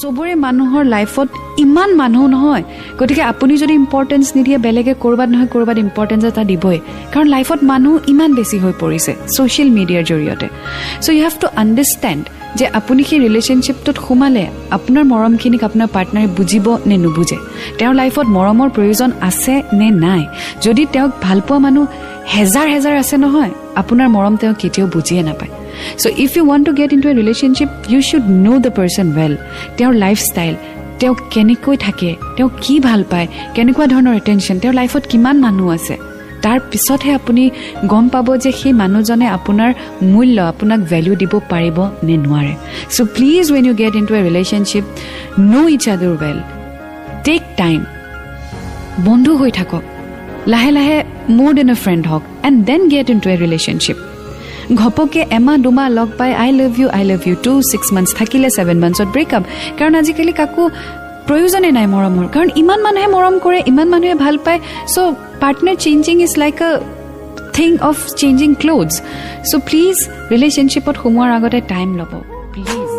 সবৰে মানুহৰ লাইফত ইমান মানুহ নহয় গতিকে আপুনি যদি ইম্পৰ্টেন্স নিদিয়ে বেলেগে কৰবাত নহয় কৰবাত ইম্পৰ্টেন্স এটা দিবই কাৰণ লাইফত মানুহ ইমান বেছি হৈ পৰিছে সোশ্যাল মিডিয়াৰ জৰিয়তে সো ইউ হ্যাভ টু আন্ডাৰষ্টেণ্ড যে আপুনি সেই ৰিলেশ্যনশ্বিপটোত সোমালে আপোনাৰ মৰমখিনিক আপোনাৰ পাৰ্টনাৰে বুজিব নে নুবুজে তেওঁৰ লাইফত মৰমৰ প্ৰয়োজন আছে নে নাই যদি তেওঁক ভাল পোৱা মানুহ হেজাৰ হেজাৰ আছে নহয় আপোনাৰ মৰম তেওঁ কেতিয়াও বুজিয়ে নাপায় So if you want to get into a relationship, you should know the person well. Their lifestyle, তেওঁ কেনেকৈ থাকে তেওঁ কি ভাল পায় কেনেকুৱা ধৰণৰ অটেনশন তেওঁৰ লাইফত কিমান মানুহ আছে তাৰ পিছতহে আপুনি গম পাব যে সেই মানুহজনে আপোনাৰ মূল্য আপোনাক ভ্যালু দিব পাৰিব নে নোৱাৰে so please when you get into a relationship know each other well take time বন্ধু হৈ থাকক লাহে লাহে more than a friend হওক and then get into a relationship ঘপকে এমা দুমা লগ পাই I love you 6 months থাকিলে 7 months ব্ৰেকআপ কাৰণ আজিকালি কাকো প্ৰয়োজনে নাই মৰমৰ কাৰণ ইমান মানুহে মৰম কৰে ইমান মানুহে ভাল পায় so partner changing is like a thing of changing clothes so please ৰিলেশ্যনশ্বিপত সোমোৱাৰ আগতে টাইম ল'ব প্লিজ